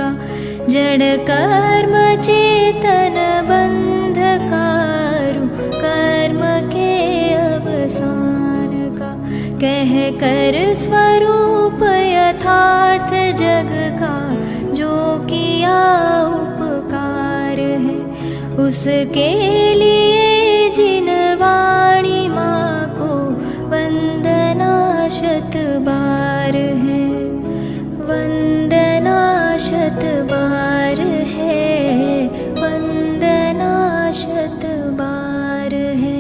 का, जड़ कर्म चेतन बंधकारु कर्म के अवसान का, कह कर स्वरूप यथार्थ जग का, जो किया उपकार है उसके लिए जिन वाणी माँ को वंदना शत बार है, वंदना शत बार है, वंदना शत बार है।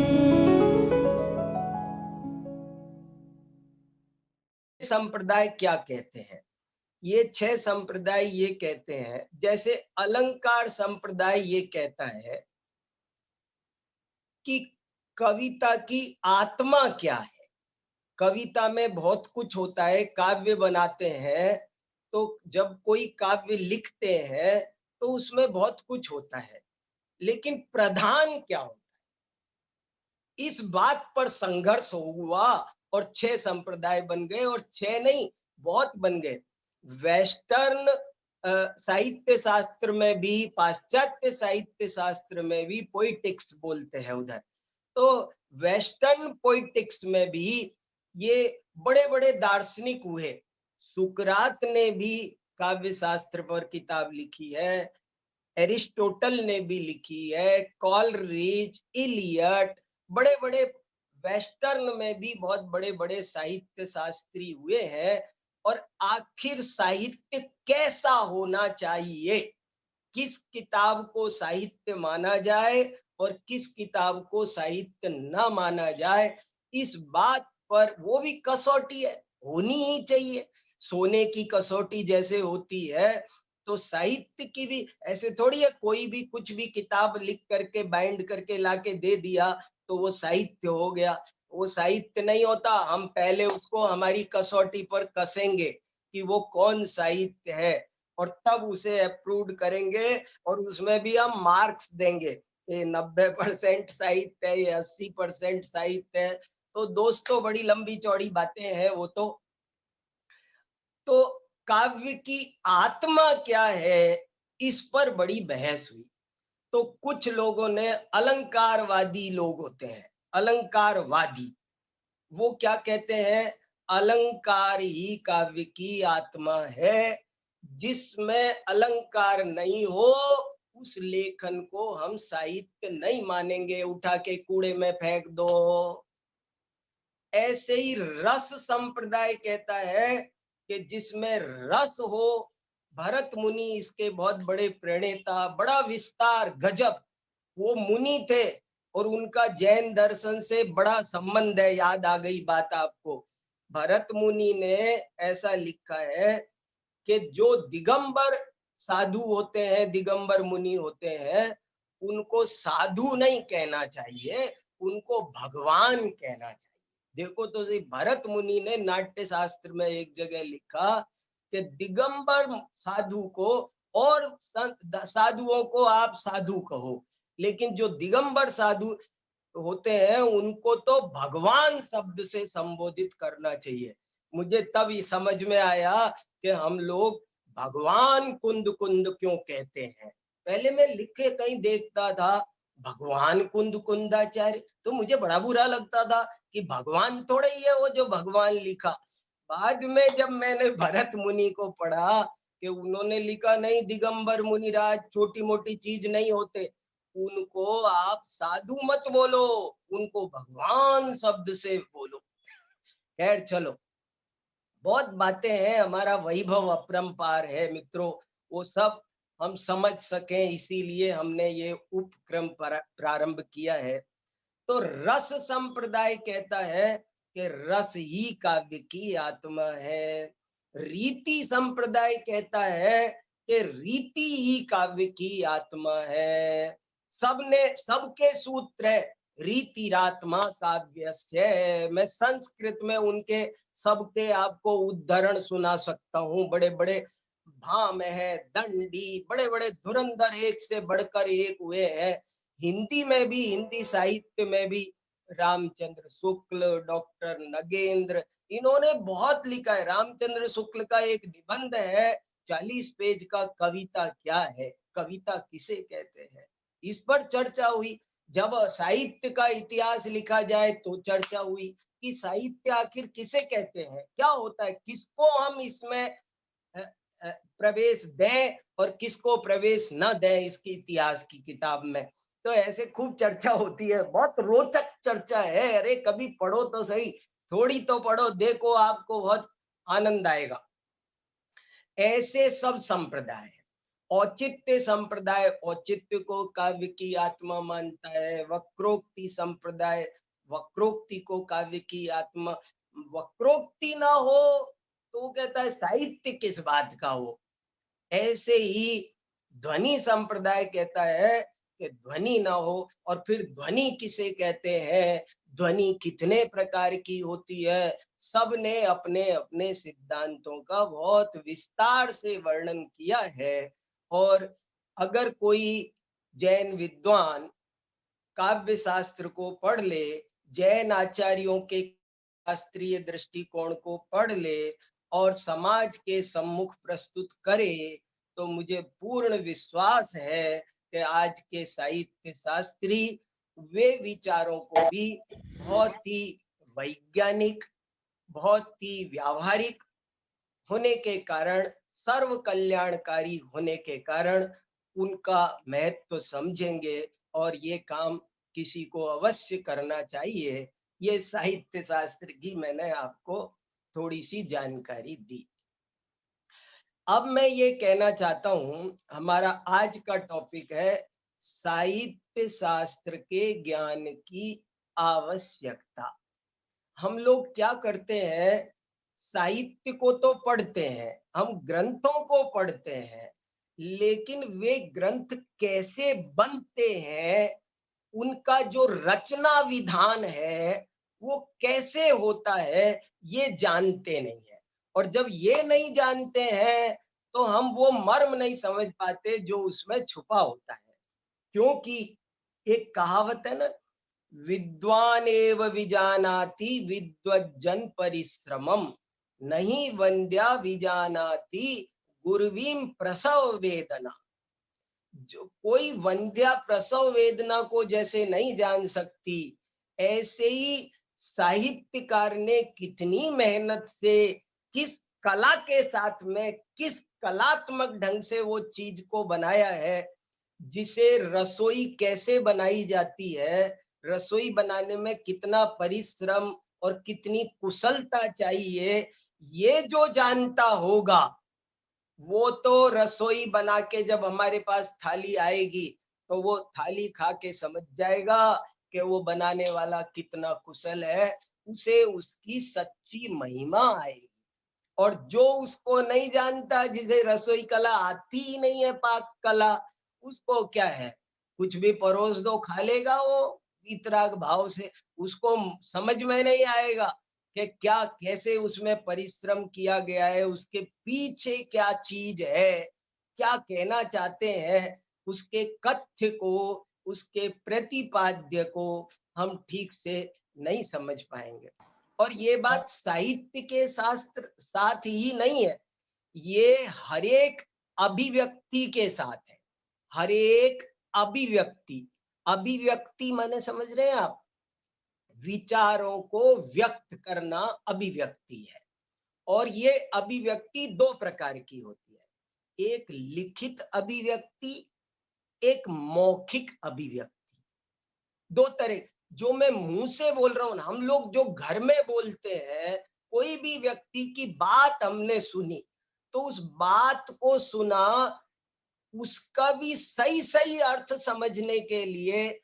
संप्रदाय क्या कहते हैं? ये 6 संप्रदाय ये कहते हैं, जैसे अलंकार संप्रदाय ये कहता है कि कविता की आत्मा क्या है। कविता में बहुत कुछ होता है, काव्य बनाते हैं तो जब कोई काव्य लिखते हैं तो उसमें बहुत कुछ होता है, लेकिन प्रधान क्या होता है, इस बात पर संघर्ष हुआ और 6 संप्रदाय बन गए, और 6 नहीं बहुत बन गए। वेस्टर्न साहित्य शास्त्र में भी, पाश्चात्य साहित्य शास्त्र में भी पोइटिक्स बोलते हैं उधर, तो वेस्टर्न पोइटिक्स में भी ये बड़े बड़े दार्शनिक हुए। सुकरात ने भी काव्य शास्त्र पर किताब लिखी है, एरिस्टोटल ने भी लिखी है, कॉलरिज, इलियट, बड़े बड़े वेस्टर्न में भी बहुत बड़े बड़े साहित्य शास्त्री हुए हैं। और आखिर साहित्य कैसा होना चाहिए, किस किताब को साहित्य माना जाए और किस किताब को साहित्य न माना जाए, इस बात पर वो भी कसौटी है, होनी ही चाहिए। सोने की कसौटी जैसे होती है तो साहित्य की भी ऐसे थोड़ी है, कोई भी कुछ भी किताब लिख करके बाइंड करके लाके दे दिया तो वो साहित्य हो गया। वो साहित्य नहीं होता, हम पहले उसको हमारी कसौटी पर कसेंगे कि वो कौन साहित्य है, और तब उसे अप्रूव करेंगे और उसमें भी हम मार्क्स देंगे, ये 90% साहित्य है, ये 80% साहित्य है। तो दोस्तों बड़ी लंबी चौड़ी बातें हैं वो तो काव्य की आत्मा क्या है इस पर बड़ी बहस हुई। तो कुछ लोगों ने, अलंकारवादी लोग होते हैं, अलंकारवादी, वो क्या कहते हैं, अलंकार ही काव्य की आत्मा है, जिसमें अलंकार नहीं हो उस लेखन को हम साहित्य नहीं मानेंगे, उठा के कूड़े में फेंक दो। ऐसे ही रस संप्रदाय कहता है कि जिसमें रस हो, भरत मुनि इसके बहुत बड़े प्रणेता, बड़ा विस्तार, गजब, वो मुनि थे और उनका जैन दर्शन से बड़ा संबंध है। याद आ गई बात आपको, भरत मुनि ने ऐसा लिखा है कि जो दिगंबर साधु होते हैं, दिगंबर मुनि होते हैं, उनको साधु नहीं कहना चाहिए, उनको भगवान कहना चाहिए। देखो तो सही, भरत मुनि ने नाट्य शास्त्र में एक जगह लिखा कि दिगंबर साधु को और साधुओं को आप साधु कहो, लेकिन जो दिगंबर साधु होते हैं उनको तो भगवान शब्द से संबोधित करना चाहिए। मुझे तब ये समझ में आया कि हम लोग भगवान कुंद कुंद क्यों कहते हैं। पहले मैं लिखे कहीं देखता था भगवान कुंद कुंदाचार्य, तो मुझे बड़ा बुरा लगता था कि भगवान थोड़ा ही है वो जो भगवान लिखा। बाद में जब मैंने भरत मुनि को पढ़ा कि उन्होंने लिखा नहीं, दिगंबर मुनिराज छोटी मोटी चीज नहीं होते, उनको आप साधु मत बोलो, उनको भगवान शब्द से बोलो। खैर चलो, बहुत बातें हैं, हमारा वैभव अपरंपार है मित्रों, वो सब हम समझ सकें इसीलिए हमने ये उपक्रम प्रारंभ किया है। तो रस संप्रदाय कहता है कि रस ही काव्य की आत्मा है। रीति संप्रदाय कहता है कि रीति ही काव्य की आत्मा है। सबके सूत्र है, रीतिरात्मा काव्यस्य। मैं संस्कृत में उनके सबके आपको उदाहरण सुना सकता हूँ, बड़े बड़े भाम है, दंडी, बड़े बड़े धुरंधर एक से बढ़कर एक हुए हैं। हिंदी में भी, हिंदी साहित्य में भी रामचंद्र शुक्ल, डॉक्टर नगेंद्र, इन्होंने बहुत लिखा है। रामचंद्र शुक्ल का एक निबंध है 40 पेज का कविता क्या है, कविता किसे कहते हैं, इस पर चर्चा हुई। जब साहित्य का इतिहास लिखा जाए तो चर्चा हुई कि साहित्य आखिर किसे कहते हैं, क्या होता है, किसको हम इसमें प्रवेश दें और किसको प्रवेश न दें इसकी इतिहास की किताब में। तो ऐसे खूब चर्चा होती है, बहुत रोचक चर्चा है। अरे कभी पढ़ो तो सही, थोड़ी तो पढ़ो, देखो आपको बहुत आनंद आएगा। ऐसे सब संप्रदाय है। औचित्य संप्रदाय औचित्य को काव्य की आत्मा मानता है। वक्रोक्ति संप्रदाय वक्रोक्ति को काव्य की आत्मा, वक्रोक्ति ना हो तो वो कहता है साहित्य किस बात का हो। ऐसे ही ध्वनि संप्रदाय कहता है कि ध्वनि ना हो, और फिर ध्वनि किसे कहते हैं, ध्वनि कितने प्रकार की होती है, सब ने अपने अपने सिद्धांतों का बहुत विस्तार से वर्णन किया है। और अगर कोई जैन विद्वान काव्य शास्त्र को पढ़ ले, जैन आचार्यों के शास्त्रीय दृष्टिकोण को पढ़ ले और समाज के सम्मुख प्रस्तुत करे, तो मुझे पूर्ण विश्वास है कि आज के साहित्य शास्त्री वे विचारों को भी बहुत ही वैज्ञानिक, बहुत ही व्यावहारिक होने के कारण, सर्व कल्याणकारी होने के कारण उनका महत्व समझेंगे, और ये काम किसी को अवश्य करना चाहिए। ये साहित्य शास्त्र की मैंने आपको थोड़ी सी जानकारी दी। अब मैं ये कहना चाहता हूं, हमारा आज का टॉपिक है साहित्य शास्त्र के ज्ञान की आवश्यकता। हम लोग क्या करते हैं, साहित्य को तो पढ़ते हैं, हम ग्रंथों को पढ़ते हैं, लेकिन वे ग्रंथ कैसे बनते हैं, उनका जो रचना विधान है वो कैसे होता है, ये जानते नहीं है। और जब ये नहीं जानते हैं तो हम वो मर्म नहीं समझ पाते जो उसमें छुपा होता है। क्योंकि एक कहावत है ना, विद्वान एव विजानाति विद्वज्जन परिश्रमम, नहीं वंद्या विजानाति गुर्वीम प्रसव वेदना। जो कोई वंध्या प्रसव वेदना को जैसे नहीं जान सकती, ऐसे ही साहित्यकार ने कितनी मेहनत से, किस कला के साथ में, किस कलात्मक ढंग से वो चीज को बनाया है। जिसे रसोई कैसे बनाई जाती है, रसोई बनाने में कितना परिश्रम और कितनी कुशलता चाहिए, ये जो जानता होगा वो तो रसोई बना के जब हमारे पास थाली आएगी तो वो थाली खा के समझ जाएगा कि वो बनाने वाला कितना कुशल है, उसे उसकी सच्ची महिमा आएगी। और जो उसको नहीं जानता, जिसे रसोई कला आती ही नहीं है, पाक कला, उसको क्या है, कुछ भी परोस दो खा लेगा वो वितराग भाव से, उसको समझ में नहीं आएगा कि क्या कैसे उसमें परिश्रम किया गया है, उसके पीछे क्या चीज है, क्या कहना चाहते हैं, उसके कथ्य को, उसके प्रतिपाद्य को हम ठीक से नहीं समझ पाएंगे। और ये बात साहित्य के शास्त्र साथ ही नहीं है, ये हरेक अभिव्यक्ति के साथ है। हरेक अभिव्यक्ति, अभिव्यक्ति माने समझ रहे हैं आप, विचारों को व्यक्त करना अभिव्यक्ति है। और ये अभिव्यक्ति दो प्रकार की होती है, एक लिखित अभिव्यक्ति, एक मौखिक अभिव्यक्ति। दो तरह, जो मैं मुंह से बोल रहा हूं, हम लोग जो घर में बोलते हैं, कोई भी व्यक्ति की बात हमने सुनी तो उस बात को सुना, उसका भी सही सही अर्थ समझने के लिए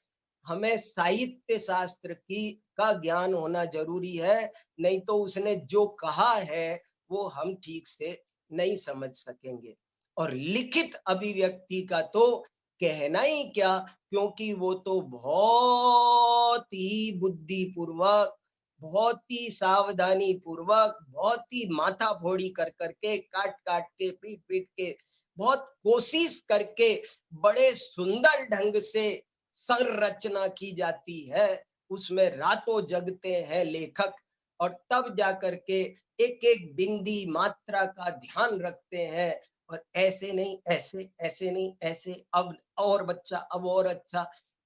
हमें साहित्य शास्त्र की का ज्ञान होना जरूरी है। नहीं तो उसने जो कहा है वो हम ठीक से नहीं समझ सकेंगे। और लिखित अभिव्यक्ति का तो कहना ही क्या, क्योंकि वो तो बहुत ही बुद्धिपूर्वक, बहुत ही सावधानी पूर्वक, बहुत ही माथा फोड़ी कर करके, काट काट के, पीट पीट के, बहुत कोशिश करके बड़े सुंदर ढंग से संरचना की जाती है। उसमें रातों जगते हैं लेखक, और तब जाकर के एक एक बिंदी मात्रा का ध्यान रखते हैं, और ऐसे नहीं, ऐसे, ऐसे नहीं, ऐसे, अब और बच्चा, अब और अच्छा,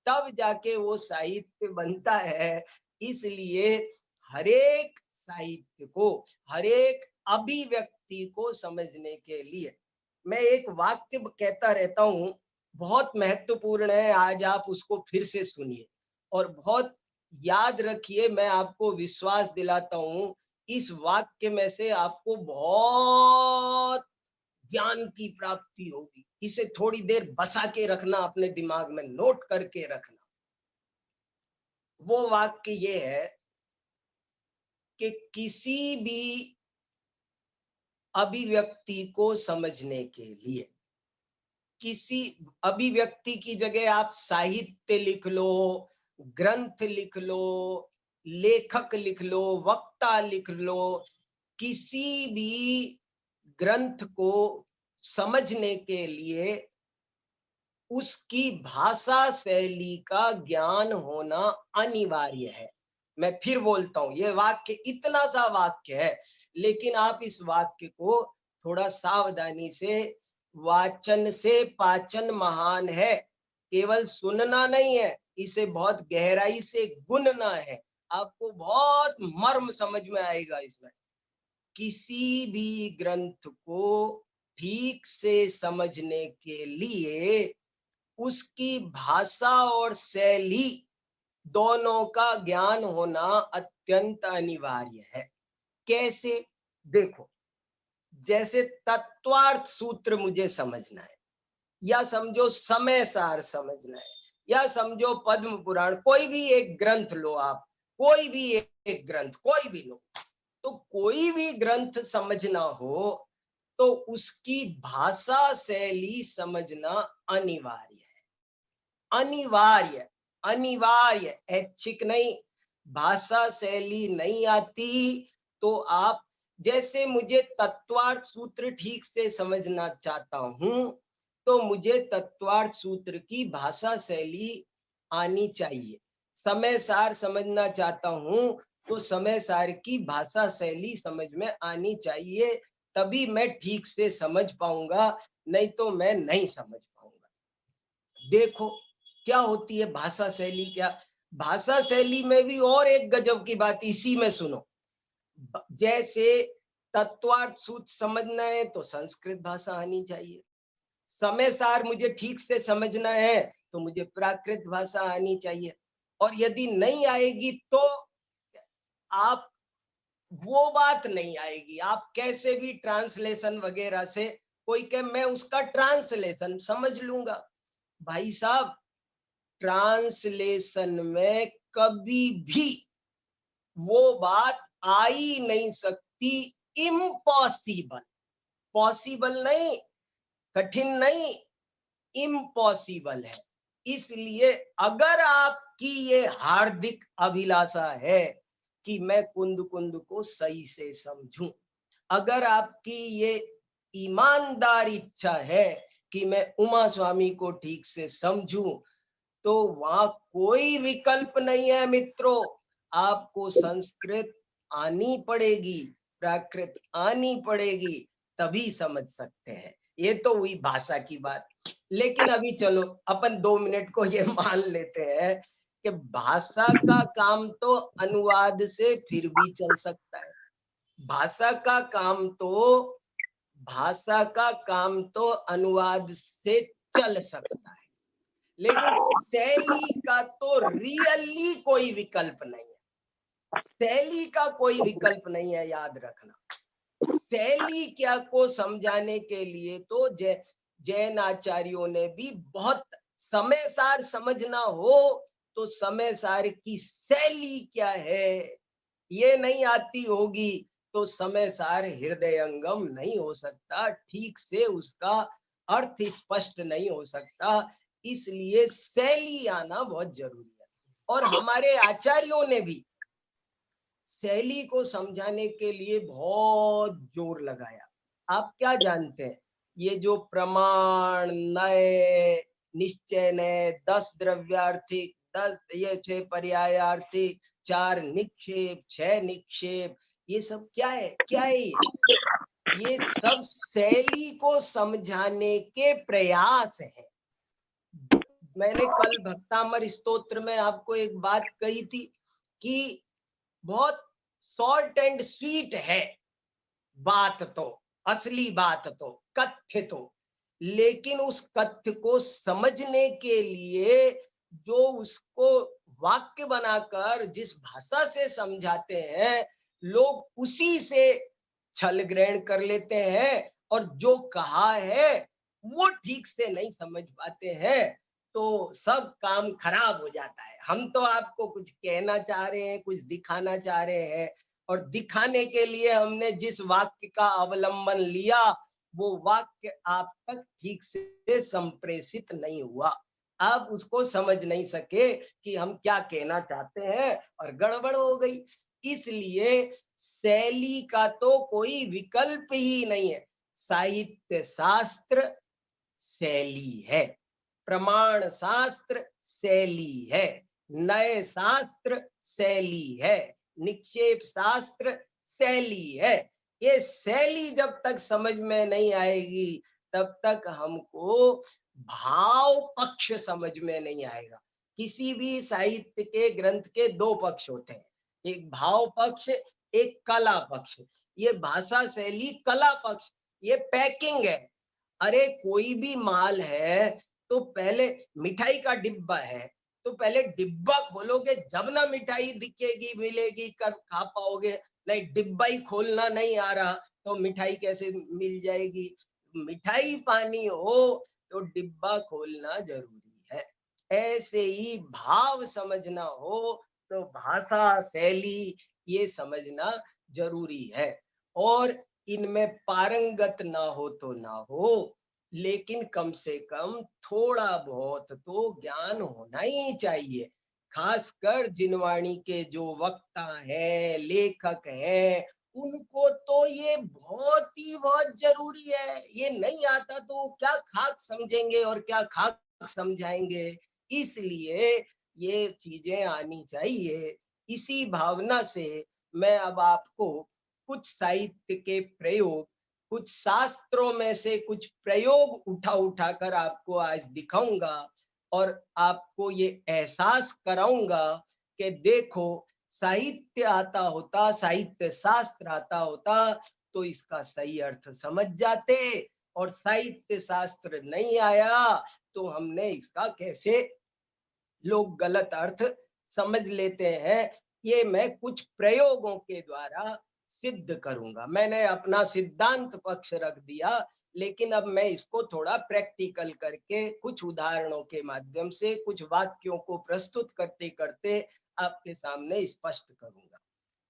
तब जाके वो साहित्य बनता है। इसलिए हरेक साहित्य को, हरेक अभिव्यक्ति को समझने के लिए मैं एक वाक्य कहता रहता हूं, बहुत महत्वपूर्ण है, आज आप उसको फिर से सुनिए और बहुत याद रखिए। मैं आपको विश्वास दिलाता हूं, इस वाक्य में से आपको बहुत ज्ञान की प्राप्ति होगी। इसे थोड़ी देर बसा के रखना, अपने दिमाग में नोट करके रखना। वो वाक्य ये है कि किसी भी अभिव्यक्ति को समझने के लिए, किसी अभिव्यक्ति की जगह आप साहित्य लिख लो, ग्रंथ लिख लो, लेखक लिख लो, वक्ता लिख लो, किसी भी ग्रंथ को समझने के लिए उसकी भाषा शैली का ज्ञान होना अनिवार्य है। मैं फिर बोलता हूं, ये वाक्य इतना सा वाक्य है, लेकिन आप इस वाक्य को थोड़ा सावधानी से, वाचन से पाचन महान है, केवल सुनना नहीं है, इसे बहुत गहराई से गुनना है। आपको बहुत मर्म समझ में आएगा इसमें। किसी भी ग्रंथ को ठीक से समझने के लिए उसकी भाषा और शैली दोनों का ज्ञान होना अत्यंत अनिवार्य है। कैसे? देखो, जैसे तत्वार्थ सूत्र मुझे समझना है, या समझो समय सार समझना है, या समझो पद्म पुराण, कोई भी एक ग्रंथ लो आप, कोई भी एक ग्रंथ कोई भी लो, तो कोई भी ग्रंथ समझना हो तो उसकी भाषा शैली समझना अनिवार्य है। अनिवार्य, अनिवार्य, ऐच्छिक नहीं। भाषा शैली नहीं आती तो आप, जैसे मुझे तत्वार्थ सूत्र ठीक से समझना चाहता हूं, तो मुझे तत्वार्थ सूत्र की भाषा शैली आनी चाहिए। समय सार समझना चाहता हूं तो समय सार की भाषा शैली समझ में आनी चाहिए, तभी मैं ठीक से समझ पाऊंगा, नहीं तो मैं नहीं समझ पाऊंगा। देखो क्या होती है भाषा शैली, क्या भाषा शैली में भी और एक गजब की बात इसी में सुनो। जैसे तत्वार्थ सूत्र समझना है तो संस्कृत भाषा आनी चाहिए, समय सार मुझे ठीक से समझना है तो मुझे प्राकृत भाषा आनी चाहिए, और यदि नहीं आएगी तो आप, वो बात नहीं आएगी, आप कैसे भी ट्रांसलेशन वगैरह से, कोई कहे मैं उसका ट्रांसलेशन समझ लूंगा, भाई साहब ट्रांसलेशन में कभी भी वो बात आ ही नहीं सकती। इम्पॉसिबल, पॉसिबल नहीं, कठिन नहीं, इम्पॉसिबल है। इसलिए अगर आपकी ये हार्दिक अभिलाषा है कि मैं कुंद कुंद को सही से समझूं, अगर आपकी ये ईमानदार इच्छा है कि मैं उमा स्वामी को ठीक से समझूं, तो वहां कोई विकल्प नहीं है मित्रों। आपको संस्कृत आनी पड़ेगी, प्राकृत आनी पड़ेगी, तभी समझ सकते हैं। ये तो हुई भाषा की बात। लेकिन अभी चलो अपन 2 मिनट को ये मान लेते हैं कि भाषा का काम तो अनुवाद से फिर भी चल सकता है। भाषा का काम तो, भाषा का काम तो अनुवाद से चल सकता है, लेकिन शैली का तो रियली कोई विकल्प नहीं है। शैली का कोई विकल्प नहीं है, याद रखना। शैली क्या को समझाने के लिए तो जैन आचार्यों ने भी बहुत, समय सार समझना हो तो समय सार की शैली क्या है ये नहीं आती होगी तो समय सार हृदयंगम नहीं हो सकता, ठीक से उसका अर्थ स्पष्ट नहीं हो सकता। इसलिए शैली आना बहुत जरूरी है, और हमारे आचार्यों ने भी शैली को समझाने के लिए बहुत जोर लगाया। आप क्या जानते हैं, ये जो प्रमाण, नय, निश्चय नय, 10 द्रव्यार्थिक, 10 ये 6 पर्यायार्थिक, 4 निक्षेप, 6 निक्षेप, ये सब क्या है, क्या है ये सब शैली को समझाने के प्रयास हैं। मैंने कल भक्तामर स्तोत्र में आपको एक बात कही थी कि बहुत शॉर्ट एंड स्वीट है बात, तो असली बात तो कथ्य तो, लेकिन उस कथ्य को समझने के लिए जो उसको वाक्य बनाकर जिस भाषा से समझाते हैं, लोग उसी से छल ग्रहण कर लेते हैं और जो कहा है वो ठीक से नहीं समझ पाते हैं, तो सब काम खराब हो जाता है। हम तो आपको कुछ कहना चाह रहे हैं, कुछ दिखाना चाह रहे हैं, और दिखाने के लिए हमने जिस वाक्य का अवलंबन लिया वो वाक्य आप तक ठीक से संप्रेषित नहीं हुआ। आप उसको समझ नहीं सके कि हम क्या कहना चाहते हैं और गड़बड़ हो गई। इसलिए शैली का तो कोई विकल्प ही नहीं है। साहित्य शास्त्र शैली है, प्रमाण शास्त्र शैली है, नए शास्त्र शैली है, निक्षेप शास्त्र शैली है। ये शैली जब तक समझ में नहीं आएगी तब तक हमको भाव पक्ष समझ में नहीं आएगा। किसी भी साहित्य के ग्रंथ के दो पक्ष होते हैं, एक भाव पक्ष, एक कला पक्ष। ये भाषा शैली कला पक्ष, ये पैकिंग है। अरे कोई भी माल है तो पहले मिठाई का डिब्बा है तो पहले डिब्बा खोलोगे, जब ना मिठाई दिखेगी मिलेगी कर खा पाओगे। नहीं, डिब्बा ही खोलना नहीं आ रहा तो मिठाई कैसे मिल जाएगी। मिठाई पानी हो तो डिब्बा खोलना जरूरी है। ऐसे ही भाव समझना हो तो भाषा शैली ये समझना जरूरी है। और इनमें पारंगत ना हो तो ना हो, लेकिन कम से कम थोड़ा बहुत तो ज्ञान होना ही चाहिए। खासकर जिनवाणी के जो वक्ता हैं, लेखक हैं, उनको तो ये बहुत जरूरी है। ये नहीं आता तो क्या खाक समझेंगे और क्या खाक समझाएंगे। इसलिए ये चीजें आनी चाहिए। इसी भावना से मैं अब आपको कुछ साहित्य के प्रयोग, कुछ शास्त्रों में से कुछ प्रयोग उठाकर आपको आज दिखाऊंगा और आपको ये एहसास कराऊंगा कि देखो, साहित्य आता होता, साहित्य शास्त्र आता होता तो इसका सही अर्थ समझ जाते, और साहित्य शास्त्र नहीं आया तो हमने इसका कैसे लोग गलत अर्थ समझ लेते हैं। ये मैं कुछ प्रयोगों के द्वारा सिद्ध करूंगा। मैंने अपना सिद्धांत पक्ष रख दिया, लेकिन अब मैं इसको थोड़ा प्रैक्टिकल करके कुछ उदाहरणों के माध्यम से कुछ वाक्यों को प्रस्तुत करते करते आपके सामने स्पष्ट करूंगा।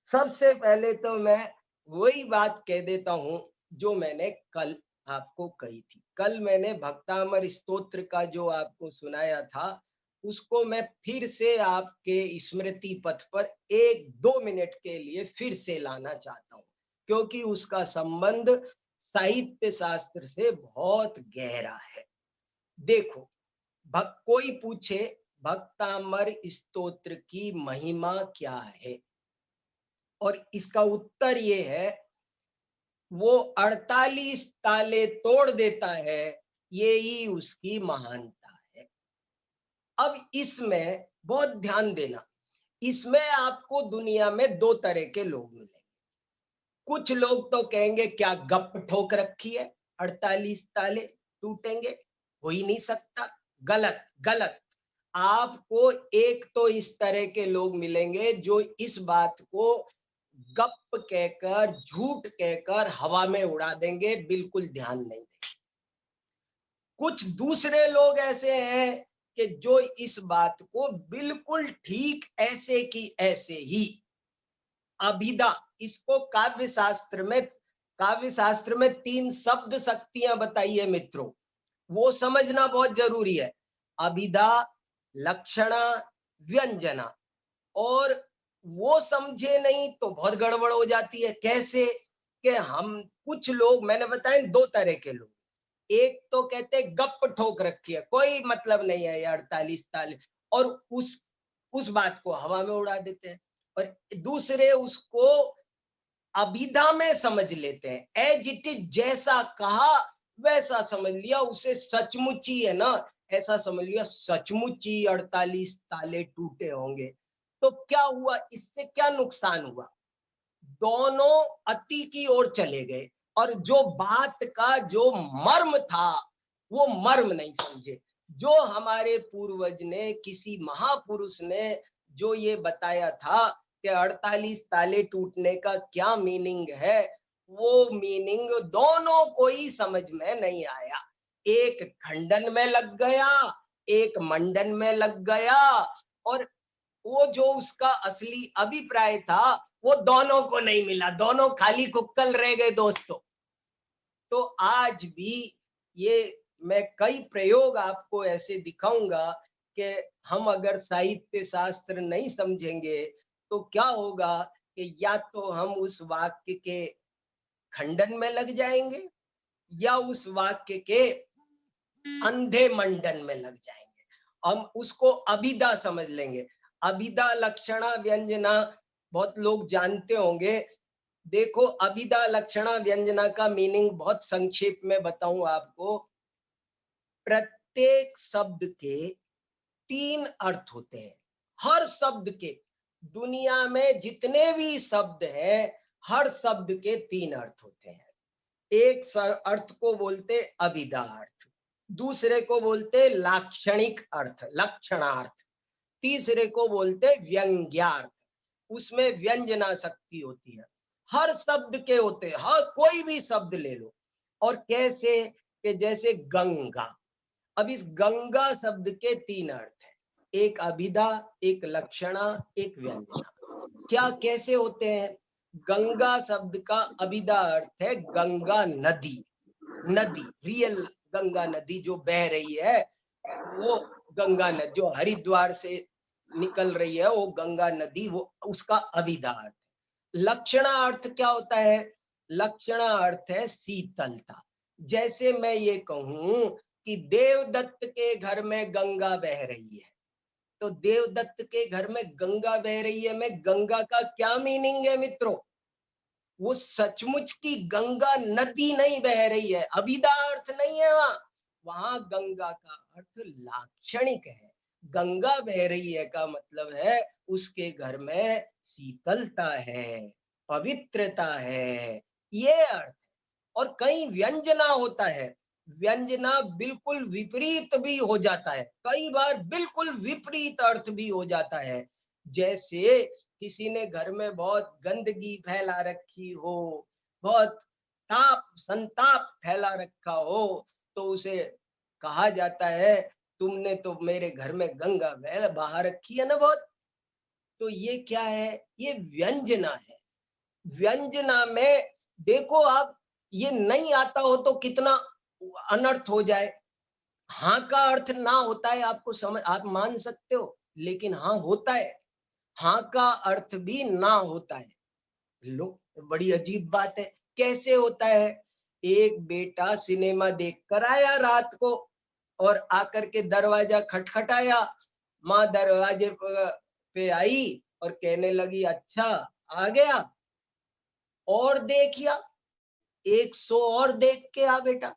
सबसे पहले तो मैं वही बात कह देता हूं जो मैंने कल आपको कही थी। कल मैंने भक्तामर स्तोत्र का जो आपको सुनाया था उसको मैं फिर से आपके स्मृति पथ पर 1-2 मिनट के लिए फिर से लाना चाहता हूं, क्योंकि उसका संबंध साहित्य शास्त्र से बहुत गहरा है। देखो, कोई पूछे भक्तामर स्तोत्र की महिमा क्या है, और इसका उत्तर ये है, वो 48 ताले तोड़ देता है, ये ही उसकी महानता है। अब इसमें बहुत ध्यान देना, इसमें आपको दुनिया में दो तरह के लोग मिलेंगे। कुछ लोग तो कहेंगे क्या गप ठोक रखी है, 48 ताले टूटेंगे, हो ही नहीं सकता। गलत गलत। आपको एक तो इस तरह के लोग मिलेंगे जो इस बात को गप कहकर, झूठ कहकर हवा में उड़ा देंगे, बिल्कुल ध्यान नहीं देंगे। कुछ दूसरे लोग ऐसे हैं कि जो इस बात को बिल्कुल ठीक ऐसे की ऐसे ही अभिधा, इसको काव्य शास्त्र में 3 शब्द शक्तियां बताई है मित्रों, वो समझना बहुत जरूरी है। अभिधा, लक्षणा, व्यंजना। और वो समझे नहीं तो बहुत गड़बड़ हो जाती है। कैसे कि हम कुछ लोग, मैंने बताया 2 तरह के लोग, एक तो कहते गप ठोक रखी है, कोई मतलब नहीं है ये 48 ताले, और उस बात को हवा में उड़ा देते हैं। और दूसरे उसको अभिधा में समझ लेते हैं, एज इट इज, जैसा कहा वैसा समझ लिया, उसे सचमुची है ना ऐसा समझ लिया, सचमुची 48 ताले टूटे होंगे। तो क्या हुआ, इससे क्या नुकसान हुआ? दोनों अति की ओर चले गए और जो बात का जो मर्म था वो मर्म नहीं समझे। जो हमारे पूर्वज ने, किसी महापुरुष ने जो ये बताया था कि 48 ताले टूटने का क्या मीनिंग है, वो मीनिंग दोनों को ही समझ में नहीं आया। एक खंडन में लग गया, एक मंडन में लग गया, और वो जो उसका असली अभिप्राय था वो दोनों को नहीं मिला, दोनों खाली कुक्कल रह गए दोस्तों। तो आज भी ये मैं कई प्रयोग आपको ऐसे दिखाऊंगा कि हम अगर साहित्य शास्त्र नहीं समझेंगे तो क्या होगा कि या तो हम उस वाक्य के खंडन में लग जाएंगे या उस वाक्य के अंधे मंडन में लग जाएंगे। हम उसको अभिधा समझ लेंगे। अभिधा, लक्षणा, व्यंजना बहुत लोग जानते होंगे। देखो, अभिधा, लक्षणा, व्यंजना का मीनिंग बहुत संक्षेप में बताऊं आपको। प्रत्येक शब्द के 3 अर्थ होते हैं। हर शब्द के, दुनिया में जितने भी शब्द हैं, हर शब्द के 3 अर्थ होते हैं। एक अर्थ को बोलते अभिधा अर्थ, दूसरे को बोलते लाक्षणिक अर्थ, लक्षणार्थ, तीसरे को बोलते व्यंग्यार्थ, उसमें व्यंजना शक्ति होती है। हर शब्द के होते हैं, हर कोई भी शब्द ले लो। और कैसे कि जैसे गंगा, अब इस गंगा शब्द के 3 अर्थ हैं, एक अभिधा, एक लक्षणा, एक व्यंजना। क्या कैसे होते हैं? गंगा शब्द का अभिधा अर्थ है गंगा नदी, नदी, रियल गंगा नदी जो बह रही है, वो गंगा नदी जो हरिद्वार से निकल रही है, वो गंगा नदी, वो उसका अभिधा अर्थ। लक्षणा अर्थ क्या होता है? लक्षणा अर्थ है शीतलता। जैसे मैं ये कहूं कि देवदत्त के घर में गंगा बह रही है, तो देवदत्त के घर में गंगा बह रही है में गंगा का क्या मीनिंग है मित्रों? वो सचमुच की गंगा नदी नहीं बह रही है, अभिधा अर्थ नहीं है वहां। वहां गंगा का अर्थ लाक्षणिक है। गंगा बह रही है का मतलब है उसके घर में शीतलता है, पवित्रता है, ये अर्थ। और कहीं व्यंजना होता है, व्यंजना बिल्कुल विपरीत भी हो जाता है, कई बार बिल्कुल विपरीत अर्थ भी हो जाता है। जैसे किसी ने घर में बहुत गंदगी फैला रखी हो, बहुत ताप संताप फैला रखा हो, तो उसे कहा जाता है तुमने तो मेरे घर में गंगा बहा रखी है ना बहुत। तो ये क्या है? ये व्यंजना है। व्यंजना में देखो आप, ये नहीं आता हो तो कितना अनर्थ हो जाए। हाँ का अर्थ ना होता है, आपको समझ, आप मान सकते हो, लेकिन हाँ होता है। हाँ का अर्थ भी ना होता है। लो, बड़ी अजीब बात है। कैसे होता है? एक बेटा सिनेमा देख कर आया रात को और आकर के दरवाजा खटखटाया, माँ दरवाजे पे आई और कहने लगी अच्छा आ गया, और देखिया 100 और देख के आ बेटा।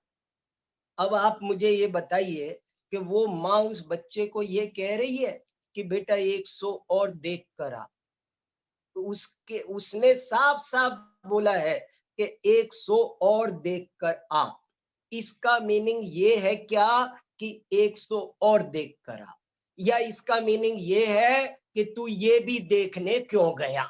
अब आप मुझे ये बताइए कि वो माँ उस बच्चे को ये कह रही है कि बेटा 100 और देख कर आ, तो उसने साफ साफ बोला है कि 100 और देख कर आ। इसका मीनिंग ये है क्या कि 100 और देख कर आ, या इसका मीनिंग ये है कि तू ये भी देखने क्यों गया?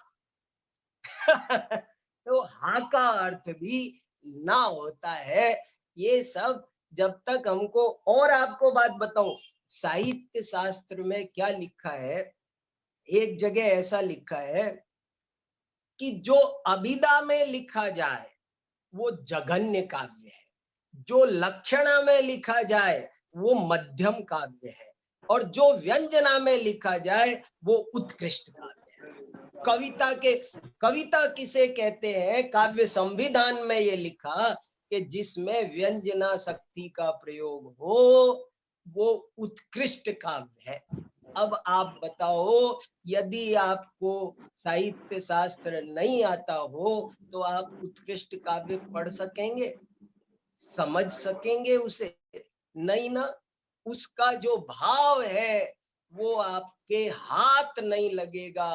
तो हाँ का अर्थ भी ना होता है। ये सब जब तक हमको, और आपको बात बताऊं, साहित्य शास्त्र में क्या लिखा है, एक जगह ऐसा लिखा है कि जो अभिधा में लिखा जाए वो जघन्य काव्य है, जो लक्षणा में लिखा जाए वो मध्यम काव्य है, और जो व्यंजना में लिखा जाए वो उत्कृष्ट काव्य है। कविता किसे कहते हैं? काव्य संविधान में ये लिखा कि जिसमें व्यंजना शक्ति का प्रयोग हो वो उत्कृष्ट काव्य है। अब आप बताओ, यदि आपको साहित्य शास्त्र नहीं आता हो तो आप उत्कृष्ट काव्य पढ़ सकेंगे, समझ सकेंगे उसे? नहीं ना। उसका जो भाव है वो आपके हाथ नहीं लगेगा,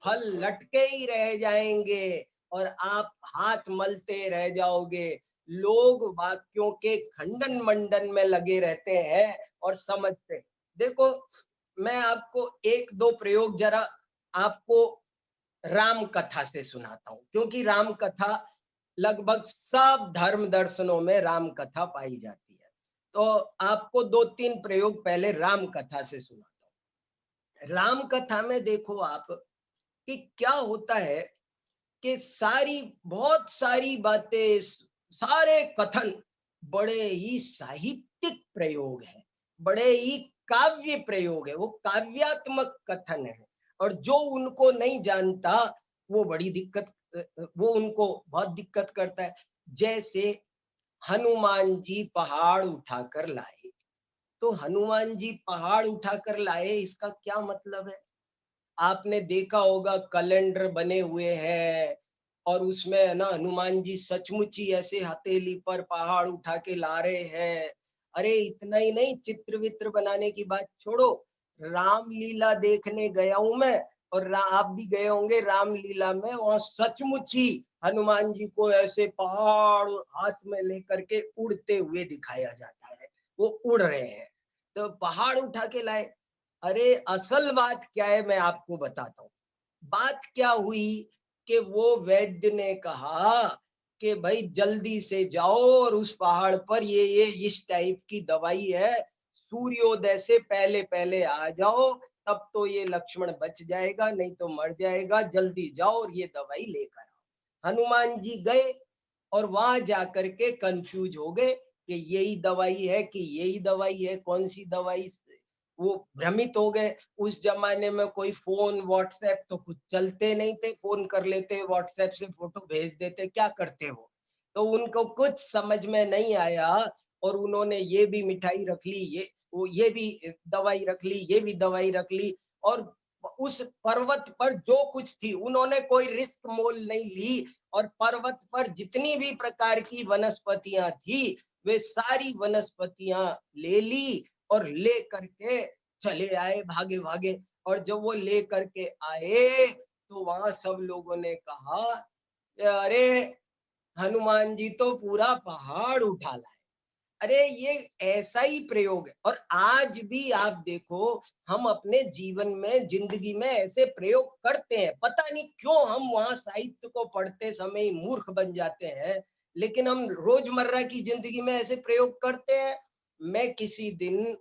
फल लटके ही रह जाएंगे और आप हाथ मलते रह जाओगे। लोग वाक्यों के खंडन मंडन में लगे रहते हैं और समझते। देखो, मैं आपको एक दो प्रयोग जरा आपको राम कथा से सुनाता हूँ, क्योंकि राम कथा लगभग सब धर्म दर्शनों में राम कथा पाई जाती है। तो आपको दो तीन प्रयोग पहले राम कथा से सुनाता हूँ। राम कथा में देखो आप कि क्या होता है कि बहुत सारी बातें, सारे कथन बड़े ही साहित्यिक प्रयोग है, बड़े ही काव्य प्रयोग है, वो काव्यात्मक कथन है। और जो उनको नहीं जानता वो बड़ी दिक्कत, वो उनको बहुत दिक्कत करता है। जैसे हनुमान जी पहाड़ उठाकर लाए, तो हनुमान जी पहाड़ उठाकर लाए, इसका क्या मतलब है? आपने देखा होगा कैलेंडर बने हुए हैं और उसमें है ना, हनुमान जी सचमुच ही ऐसे हथेली पर पहाड़ उठा के ला रहे हैं। अरे इतना ही नहीं, चित्र वित्र बनाने की बात छोड़ो, रामलीला देखने गया हूं मैं, और आप भी गए होंगे रामलीला में, वहां सचमुच ही हनुमान जी को ऐसे पहाड़ हाथ में लेकर के उड़ते हुए दिखाया जाता है, वो उड़ रहे हैं। तो पहाड़ उठा के लाए। अरे असल बात क्या है मैं आपको बताता हूँ। बात क्या हुई कि वो वैद्य ने कहा कि भाई जल्दी से जाओ और उस पहाड़ पर ये इस टाइप की दवाई है, सूर्योदय से पहले पहले आ जाओ, तब तो ये लक्ष्मण बच जाएगा, नहीं तो मर जाएगा, जल्दी जाओ और ये दवाई लेकर आओ। हनुमान जी गए और वहां जाकर के कंफ्यूज हो गए कि यही दवाई है कि यही दवाई है, कौन सी दवाई, वो भ्रमित हो गए। उस जमाने में कोई फोन व्हाट्सएप तो कुछ चलते नहीं थे, फोन कर लेते, व्हाट्सएप से फोटो भेज देते, क्या करते हो। तो उनको कुछ समझ में नहीं आया और उन्होंने ये भी मिठाई रख ली, ये भी दवाई रख ली, ये भी दवाई रख ली, और उस पर्वत पर जो कुछ थी उन्होंने कोई रिस्क मोल नहीं ली, और पर्वत पर जितनी भी प्रकार की वनस्पतियां थी वे सारी वनस्पतियां ले ली और ले करके चले आए भागे भागे। और जब वो ले करके आए तो वहां सब लोगों ने कहा, अरे हनुमान जी तो पूरा पहाड़ उठा लाए। अरे ये ऐसा ही प्रयोग है। और आज भी आप देखो, हम अपने जीवन में जिंदगी में ऐसे प्रयोग करते हैं, पता नहीं क्यों हम वहां साहित्य को पढ़ते समय मूर्ख बन जाते हैं, लेकिन हम रोजमर्रा की जिंदगी में ऐसे प्रयोग करते हैं। मैं किसी दिन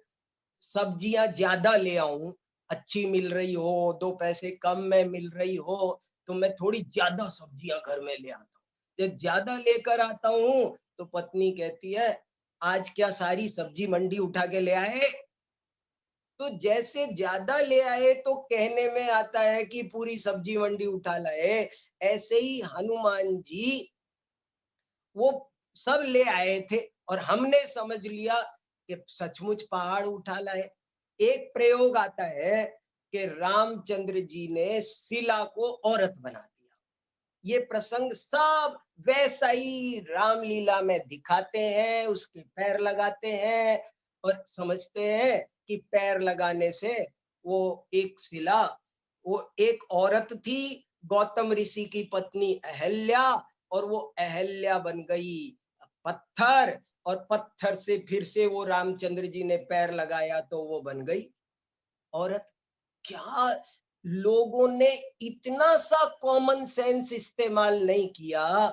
सब्जियां ज्यादा ले आऊं, अच्छी मिल रही हो, दो पैसे कम में मिल रही हो, तो मैं थोड़ी ज्यादा सब्जियां घर में ले आता हूँ। जब ज्यादा लेकर आता हूँ तो पत्नी कहती है, आज क्या सारी सब्जी मंडी उठा के ले आए? तो जैसे ज्यादा ले आए तो कहने में आता है कि पूरी सब्जी मंडी उठा लाए, ऐसे ही हनुमान जी वो सब ले आए थे और हमने समझ लिया कि सचमुच पहाड़ उठा लाए। एक प्रयोग आता है कि रामचंद्र जी ने शिला को औरत बना दिया। ये प्रसंग सब वैसा ही रामलीला में दिखाते हैं, उसके पैर लगाते हैं और समझते हैं कि पैर लगाने से वो एक शिला, वो एक औरत थी, गौतम ऋषि की पत्नी अहल्या, और वो अहल्या बन गई पत्थर, और पत्थर से फिर से वो रामचंद्र जी ने पैर लगाया तो वो बन गई औरत। क्या लोगों ने इतना सा कॉमन सेंस इस्तेमाल नहीं किया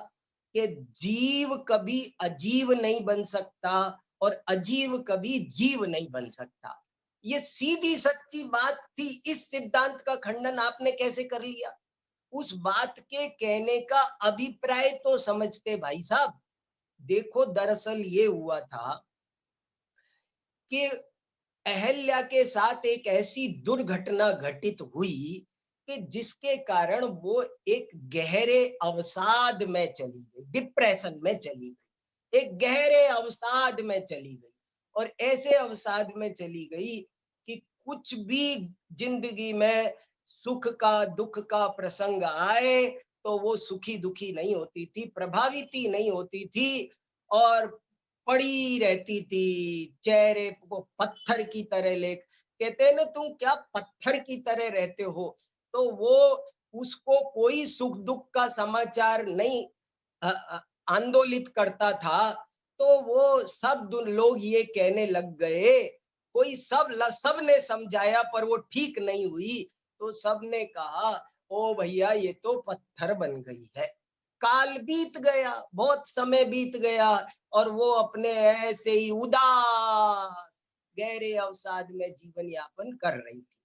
कि जीव कभी अजीब नहीं बन सकता और अजीब कभी जीव नहीं बन सकता। ये सीधी सच्ची बात थी। इस सिद्धांत का खंडन आपने कैसे कर लिया? उस बात के कहने का अभिप्राय तो समझते भाई साहब। देखो दरअसल ये हुआ था कि अहल्या के साथ एक ऐसी दुर्घटना घटित हुई कि जिसके कारण वो एक गहरे अवसाद में चली गई, डिप्रेशन में चली गई, एक गहरे अवसाद में चली गई। और ऐसे अवसाद में चली गई कि कुछ भी जिंदगी में सुख का दुख का प्रसंग आए तो वो सुखी दुखी नहीं होती थी, प्रभावित ही नहीं होती थी और पड़ी रहती थी, चेहरे को पत्थर की तरह ले। कहते हैं ना, तुम क्या पत्थर की तरह रहते हो। तो वो उसको कोई सुख दुख का समाचार नहीं आंदोलित करता था। तो वो सब लोग ये कहने लग गए, कोई सब ने समझाया पर वो ठीक नहीं हुई, तो सब ने कहा ओ भैया ये तो पत्थर बन गई है। काल बीत गया, बहुत समय बीत गया और वो अपने ऐसे ही उदास गहरे अवसाद में जीवन यापन कर रही थी।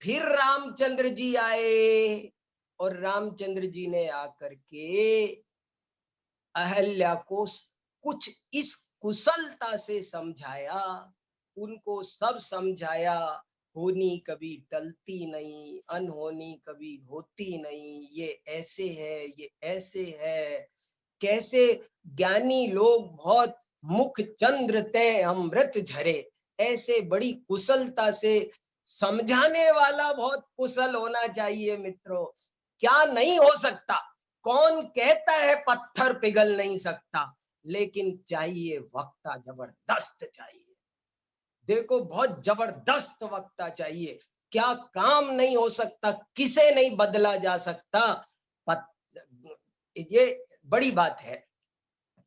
फिर रामचंद्र जी आए और रामचंद्र जी ने आकर के अहल्या को कुछ इस कुशलता से समझाया, उनको सब समझाया। होनी कभी टलती नहीं, अनहोनी कभी होती नहीं, ये ऐसे है, ये ऐसे है। कैसे ज्ञानी लोग बहुत मुख चंद्र ते अमृत झरे, ऐसे बड़ी कुशलता से समझाने वाला बहुत कुशल होना चाहिए मित्रों। क्या नहीं हो सकता, कौन कहता है पत्थर पिघल नहीं सकता, लेकिन चाहिए वक्ता जबरदस्त चाहिए। देखो बहुत जबरदस्त वक्ता चाहिए। क्या काम नहीं हो सकता, किसे नहीं बदला जा सकता, ये बड़ी बात है।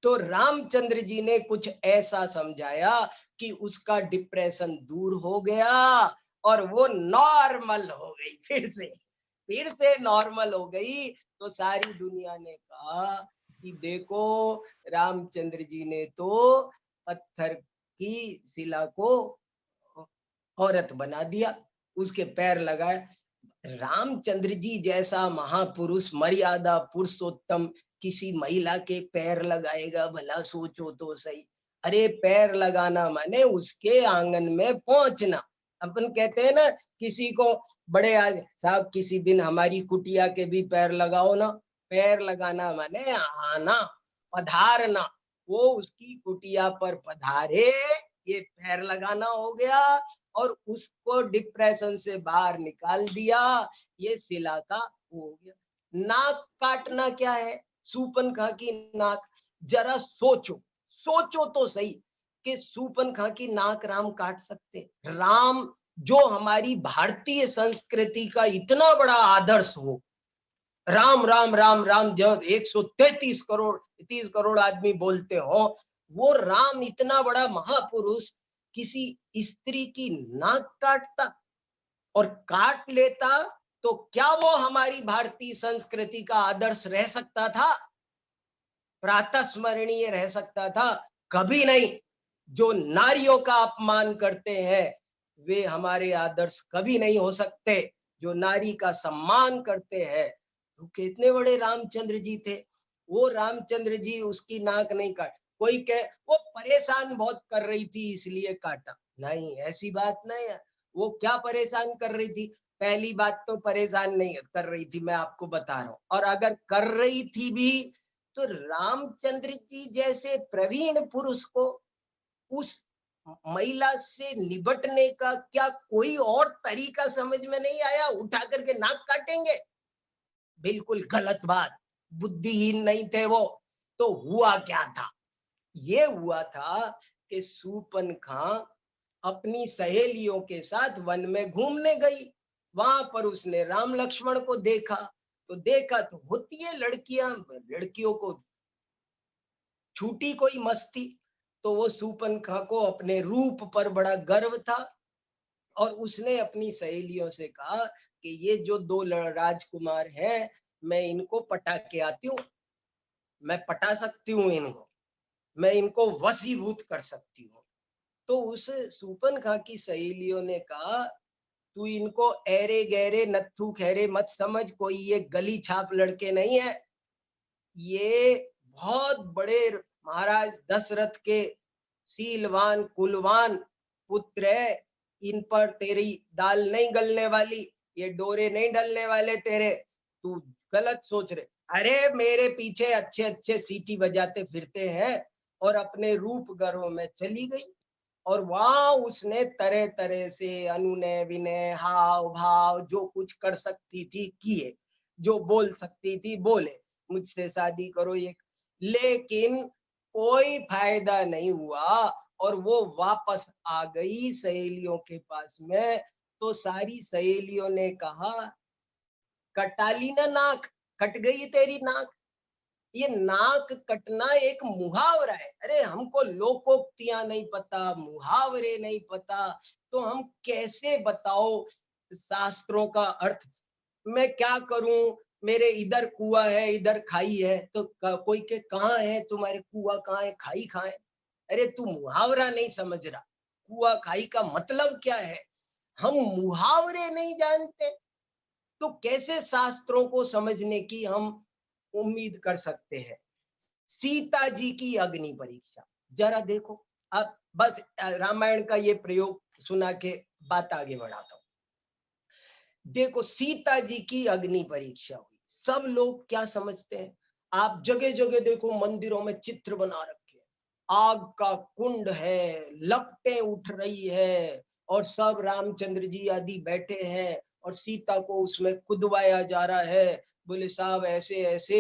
तो रामचंद्र जी ने कुछ ऐसा समझाया कि उसका डिप्रेशन दूर हो गया और वो नॉर्मल हो गई, फिर से नॉर्मल हो गई। तो सारी दुनिया ने कहा कि देखो रामचंद्र जी ने तो पत्थर की शिला को औरत बना दिया, उसके पैर लगाए। रामचंद्र जी जैसा महापुरुष, मर्यादा पुरुषोत्तम, किसी महिला के पैर लगाएगा? भला सोचो तो सही। अरे पैर लगाना माने उसके आंगन में पहुंचना। अपन कहते हैं ना, किसी को बड़े आज साहब किसी दिन हमारी कुटिया के भी पैर लगाओ ना। पैर लगाना माने आना, पधारना। वो उसकी कुटिया पर पधारे, ये पैर लगाना हो गया और उसको डिप्रेशन से बाहर निकाल दिया, ये शिला का हो गया। नाक काटना क्या है? सूपनखा की नाक। जरा सोचो, सोचो तो सही कि सूपनखा की नाक राम काट सकते? राम जो हमारी भारतीय संस्कृति का इतना बड़ा आदर्श हो, राम राम राम राम जब 133 करोड़ 30 करोड़ आदमी बोलते हो, वो राम इतना बड़ा महापुरुष किसी स्त्री की नाक काटता और काट लेता, तो क्या वो हमारी भारतीय संस्कृति का आदर्श रह सकता था? प्रातः स्मरणीय रह सकता था? कभी नहीं। जो नारियों का अपमान करते हैं वे हमारे आदर्श कभी नहीं हो सकते। जो नारी का सम्मान करते हैं, तो कितने बड़े रामचंद्र जी थे। वो रामचंद्र जी उसकी नाक नहीं काट। कोई कहे वो परेशान बहुत कर रही थी इसलिए काटा, नहीं, ऐसी बात नहीं है। वो क्या परेशान कर रही थी? पहली बात तो परेशान नहीं कर रही थी, मैं आपको बता रहा हूँ। और अगर कर रही थी भी तो रामचंद्र जी जैसे प्रवीण पुरुष को उस महिला से निपटने का क्या कोई और तरीका समझ में नहीं आया? उठा करके नाक काटेंगे? बिल्कुल गलत बात। बुद्धिहीन नहीं थे वो। तो हुआ क्या था? ये हुआ था कि सूपनखा अपनी सहेलियों के साथ वन में घूमने गई। वहां पर उसने राम लक्ष्मण को देखा। तो होती है लड़कियों को छूटी कोई मस्ती। तो वो सूपनखा को अपने रूप पर बड़ा गर्व था और उसने अपनी सहेलियों से कहा कि ये जो दो राजकुमार हैं, मैं इनको पटा के आती हूँ, मैं पटा सकती हूँ इनको, मैं इनको वशीभूत कर सकती हूँ। तो उस सूपनखा की सहेलियों ने कहा, तू इनको ऐरे गहरे नत्थु खैरे मत समझ, कोई ये गली छाप लड़के नहीं है, ये बहुत बड़े महाराज दशरथ के शीलवान कुलवान पुत्र है। इन पर तेरी दाल नहीं गलने वाली, ये डोरे नहीं डलने वाले तेरे। तू गलत सोच रहे। अरे मेरे पीछे अच्छे अच्छे सीटी बजाते फिरते हैं और अपने रूप गर्व में चली गई। और वहां उसने तरह तरह से अनुनय विनय हाव भाव जो कुछ कर सकती थी किए, जो बोल सकती थी बोले, मुझसे शादी करो ये, लेकिन कोई फायदा नहीं हुआ और वो वापस आ गई सहेलियों के पास में। तो सारी सहेलियों ने कहा, कटा ली ना नाक, कट गई तेरी नाक। ये नाक कटना एक मुहावरा है। अरे हमको लोकोक्तियां नहीं पता, मुहावरे नहीं पता, तो हम कैसे बताओ शास्त्रों का अर्थ। मैं क्या करूं, मेरे इधर कुआं है इधर खाई है, तो कोई के कहाँ है तुम्हारे कुआं कहाँ है खाई कहाँ है। अरे तू मुहावरा नहीं समझ रहा, कुआं खाई का मतलब क्या है, हम मुहावरे नहीं जानते, तो कैसे शास्त्रों को समझने की हम उम्मीद कर सकते हैं। सीता जी की अग्नि परीक्षा जरा देखो। अब बस रामायण का ये प्रयोग सुना के बात आगे बढ़ाता हूं। देखो सीता जी की अग्नि परीक्षा हुई, सब लोग क्या समझते हैं, आप जगह जगह देखो मंदिरों में चित्र बना रखे हैं, आग का कुंड है, लपटें उठ रही है और सब रामचंद्र जी आदि बैठे हैं और सीता को उसमें कुदवाया जा रहा है। बोले साहब ऐसे ऐसे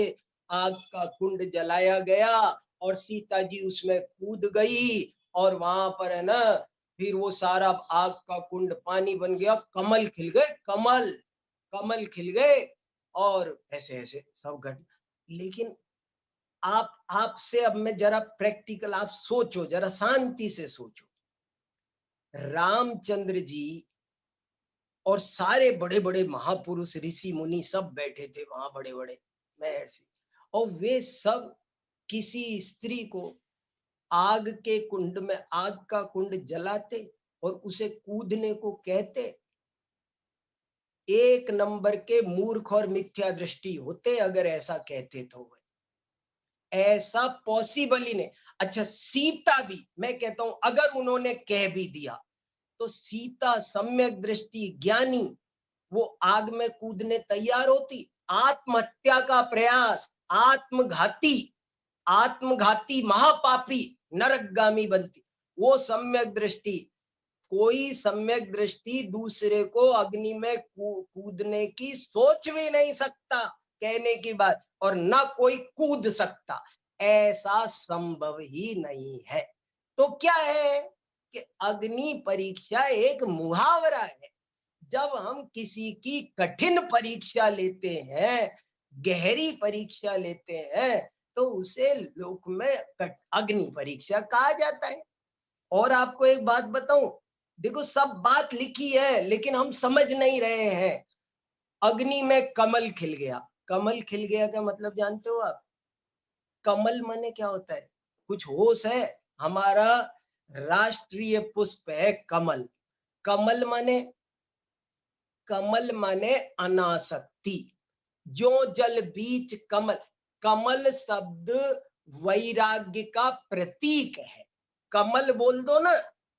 आग का कुंड जलाया गया और सीता जी उसमें कूद गई और वहां पर है ना, फिर वो सारा आग का कुंड पानी बन गया, कमल खिल गए, कमल कमल खिल गए और ऐसे ऐसे सब घट। लेकिन आप आपसे अब मैं जरा प्रैक्टिकल, आप सोचो जरा शांति से सोचो, रामचंद्र जी और सारे बड़े बड़े महापुरुष ऋषि मुनि सब बैठे थे वहां, बड़े बड़े महर्षि, और वे सब किसी स्त्री को आग के कुंड में आग का कुंड जलाते और उसे कूदने को कहते। एक नंबर के मूर्ख और मिथ्या दृष्टि होते अगर ऐसा कहते तो। ऐसा पॉसिबल ही नहीं। अच्छा सीता भी, मैं कहता हूं अगर उन्होंने कह भी दिया तो सीता सम्यक दृष्टि ज्ञानी, वो आग में कूदने तैयार होती। आत्महत्या का प्रयास, आत्मघाती, आत्मघाती महापापी नरकगामी बनती। वो सम्यक दृष्टि, कोई सम्यक दृष्टि दूसरे को अग्नि में कूदने की सोच भी नहीं सकता कहने की बात, और न कोई कूद सकता, ऐसा संभव ही नहीं है। तो क्या है कि अग्नि परीक्षा एक मुहावरा है। जब हम किसी की कठिन परीक्षा लेते हैं, गहरी परीक्षा लेते हैं, तो उसे लोक में अग्नि परीक्षा कहा जाता है। और आपको एक बात बताऊं, देखो सब बात लिखी है लेकिन हम समझ नहीं रहे हैं। अग्नि में कमल खिल गया, कमल खिल गया का मतलब जानते हो आप, कमल माने क्या होता है, कुछ होश है। हमारा राष्ट्रीय पुष्प है कमल। कमल माने, कमल माने अनासक्ति, जो जल बीच कमल, कमल शब्द वैराग्य का प्रतीक है। कमल बोल दो ना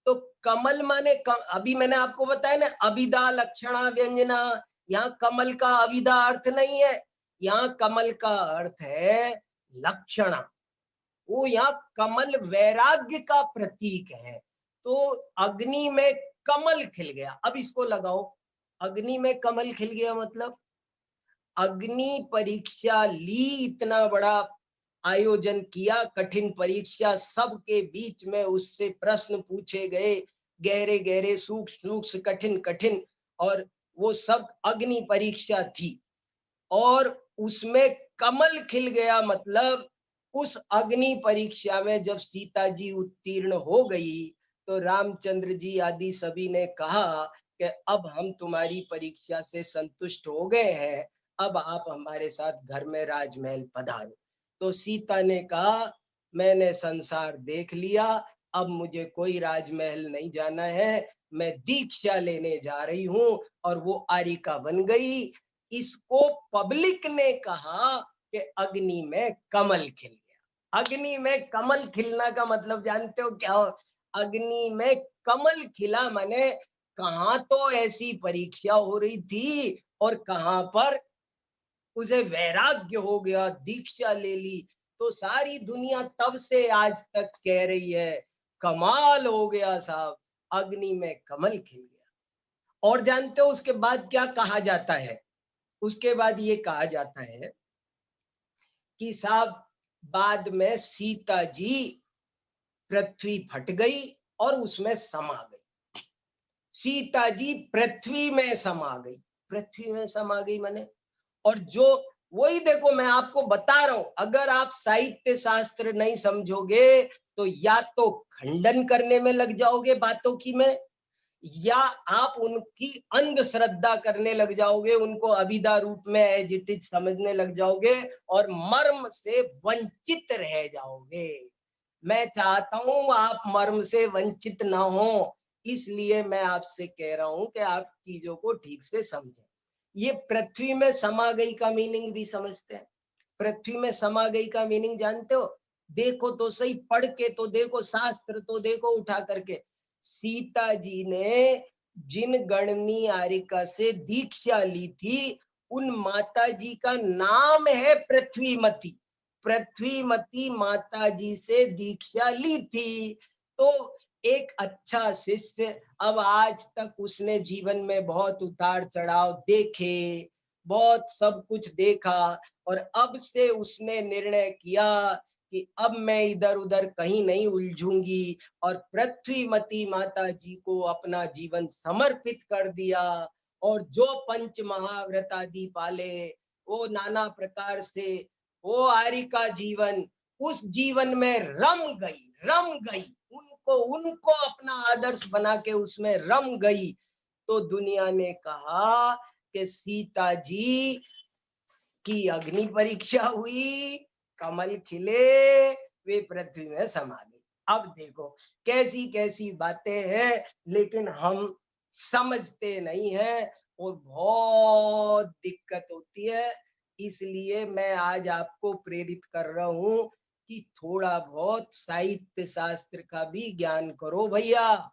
तो कमल माने अभी मैंने आपको बताया ना, अभिधा लक्षणा व्यंजना, यहाँ कमल का अभिधा अर्थ नहीं है, यहाँ कमल का अर्थ है लक्षणा। वो यहाँ कमल वैराग्य का प्रतीक है। तो अग्नि में कमल खिल गया, अब इसको लगाओ, अग्नि में कमल खिल गया मतलब अग्नि परीक्षा ली, इतना बड़ा आयोजन किया, कठिन परीक्षा, सबके बीच में उससे प्रश्न पूछे गए, गहरे गहरे सूक्ष्म सूक्ष्म कठिन कठिन, और वो सब अग्नि परीक्षा थी और उसमें कमल खिल गया। मतलब उस अग्नि परीक्षा में जब सीता जी उत्तीर्ण हो गई तो रामचंद्र जी आदि सभी ने कहा कि अब हम तुम्हारी परीक्षा से संतुष्ट हो गए हैं, अब आप हमारे साथ घर में राजमहल पधारो। तो सीता ने कहा मैंने संसार देख लिया, अब मुझे कोई राजमहल नहीं जाना है, मैं दीक्षा लेने जा रही हूँ, और वो आरिका बन गई। इसको पब्लिक ने कहा कि अग्नि में कमल खिल गया। अग्नि में कमल खिलना का मतलब जानते हो क्या हो, अग्नि में कमल खिला माने कहाँ तो ऐसी परीक्षा हो रही थी और कहाँ पर उसे वैराग्य हो गया, दीक्षा ले ली। तो सारी दुनिया तब से आज तक कह रही है कमाल हो गया साहब, अग्नि में कमल खिल गया। और जानते हो उसके बाद क्या कहा जाता है? उसके बाद ये कहा जाता है कि साहब बाद में सीता जी पृथ्वी फट गई और उसमें समा गई। सीता जी पृथ्वी में समा गई। पृथ्वी में समा गई माने, और जो वही देखो मैं आपको बता रहा हूं, अगर आप साहित्य शास्त्र नहीं समझोगे तो या तो खंडन करने में लग जाओगे बातों की में, या आप उनकी अंधश्रद्धा करने लग जाओगे, उनको अभिधा रूप में एज इट इज समझने लग जाओगे और मर्म से वंचित रह जाओगे। मैं चाहता हूं आप मर्म से वंचित ना हो, इसलिए मैं आपसे कह रहा हूं कि आप चीजों को ठीक से समझें। ये पृथ्वी में समा गई का मीनिंग भी समझते हैं। पृथ्वी में समा गई का मीनिंग जानते हो? देखो तो सही, पढ़ के तो देखो, शास्त्र तो देखो उठा करके। सीता जी ने जिन गणनी आरिका से दीक्षा ली थी, उन माता जी का नाम है पृथ्वीमती। पृथ्वीमती माता जी से दीक्षा ली थी। तो एक अच्छा शिष्य, अब आज तक उसने जीवन में बहुत उतार चढ़ाव देखे, बहुत सब कुछ देखा, और अब से उसने निर्णय किया कि अब मैं इधर उधर कहीं नहीं उलझूंगी, और पृथ्वीमती माता जी को अपना जीवन समर्पित कर दिया। और जो पंच महाव्रत आदि पाले, वो नाना प्रकार से वो आरिका जीवन, उस जीवन में रम गई, उनको उनको अपना आदर्श बना के उसमें रम गई। तो दुनिया ने कहा कि सीता जी की अग्नि परीक्षा हुई, कमल खिले, वे पृथ्वी में समा गई। अब देखो कैसी कैसी बातें हैं, लेकिन हम समझते नहीं है और बहुत दिक्कत होती है। इसलिए मैं आज आपको प्रेरित कर रहा हूं कि थोड़ा बहुत साहित्य शास्त्र का भी ज्ञान करो भैया,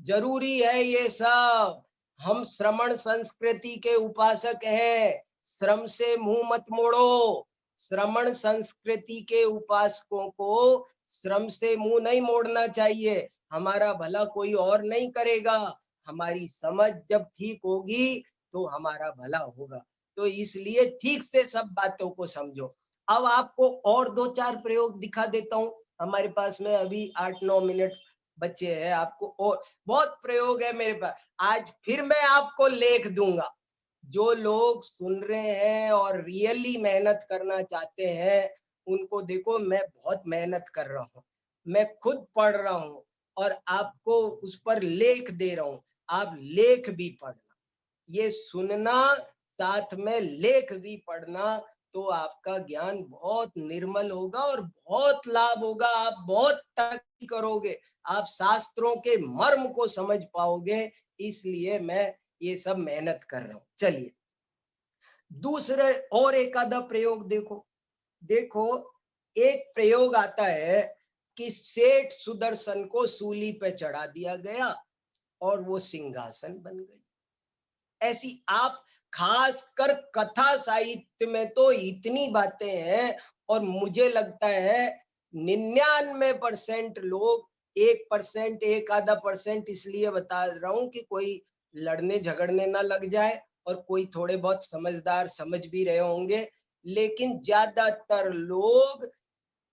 जरूरी है ये सब। हम श्रमण संस्कृति के उपासक हैं, श्रम से मुंह मत मोड़ो। श्रमण संस्कृति के उपासकों को श्रम से मुंह नहीं मोड़ना चाहिए। हमारा भला कोई और नहीं करेगा, हमारी समझ जब ठीक होगी तो हमारा भला होगा। तो इसलिए ठीक से सब बातों को समझो। अब आपको और दो चार प्रयोग दिखा देता हूं, हमारे पास में अभी 8-9 मिनट बच्चे हैं। आपको और बहुत प्रयोग है मेरे पास, आज फिर मैं आपको लेख दूंगा। जो लोग सुन रहे हैं और रियली मेहनत करना चाहते हैं, उनको देखो मैं बहुत मेहनत कर रहा हूँ, मैं खुद पढ़ रहा हूँ और आपको उस पर लेख दे रहा हूँ। आप लेख भी पढ़ना, ये सुनना, साथ में लेख भी पढ़ना, तो आपका ज्ञान बहुत निर्मल होगा और बहुत लाभ होगा। आप बहुत तरक्की करोगे, आप शास्त्रों के मर्म को समझ पाओगे। इसलिए मैं ये सब मेहनत कर रहा हूं। चलिए दूसरे और एक आधा प्रयोग देखो। देखो एक प्रयोग आता है कि सेठ सुदर्शन को सूली पे चढ़ा दिया गया और वो सिंहासन बन गई। ऐसी आप खासकर कथा साहित्य में तो इतनी बातें हैं, और मुझे लगता है 99% लोग, 1%, एक आधा परसेंट इसलिए बता रहा हूं कि कोई लड़ने झगड़ने ना लग जाए, और कोई थोड़े बहुत समझदार समझ भी रहे होंगे, लेकिन ज्यादातर लोग